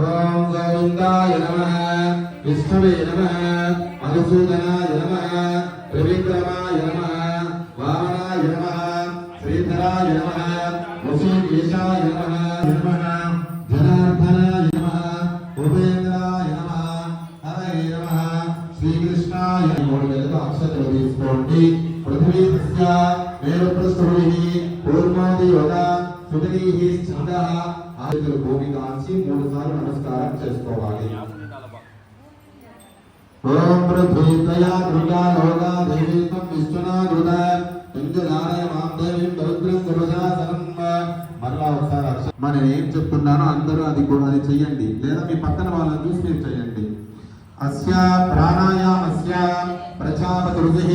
ఓం గోవిందాయ నమః విష్ణవే నమః మధుసూదనాయ నమః త్రివిక్రమాయ నమః వామనాయ నమః శ్రీధరాయ నమః వసీకేశాయ నమః జనార్దనాయ నమః ఉపేంద్రాయ నమః హరయే నమః శ్రీకృష్ణాయ మూడు వేలతో అక్షతలు తీసుకోండి. పృథివీ తస్య మేరుపృష్ఠుడిః పూర్ణోదయోద సుదనీః ఛందః ఆదిత్యులు భూమి కాంచి 3 సార్లు నమస్కారం చేసుకోవాలి. ఓం పృథ్వీతయా దుర్గా లోగా దేవీత్వం విష్ణునాగృత ఇంద్రనారాయ మాం దేవీం పవిత్రం శుభశాసనం. మరలా ఒకసారి మనం ఏం చెప్తున్నానో అందరూ అది చెయ్యండి, లేదా మీ పక్కన వాళ్ళని చూసి మీరు చేయండి. అస్య ప్రాణాయామస్య ప్రజాపతిః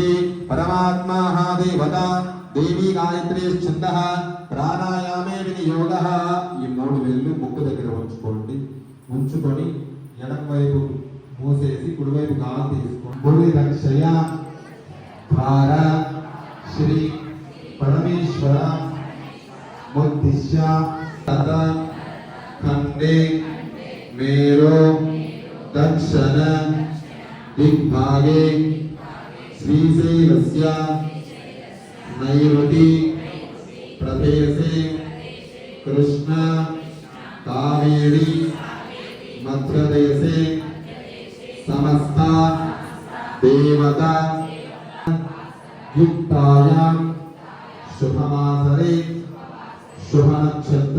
పరమాత్మా దేవత దేవీ గాయత్రీ ఛందః ప్రాణాయామే వినియోగః. ఈ 3 వేళ్ళు ముక్కు దగ్గర ఉంచుకొని ఎడమ వైపు మూసేసి కుడివైపు గాలి తీసుకోండి. కుడి రక్షయ భార శ్రీ పరమేశ్వర ముద్దిశ్య తత ఖండే మేరో దక్షిణ దిగ్భాగే శ్రీశైలస్య నైరుతి ప్రదేశే కృష్ణ కావేరీ మధ్యదేశే సమస్త దేవత యుక్తాయాం శుభమాసరే శుభ నక్షత్ర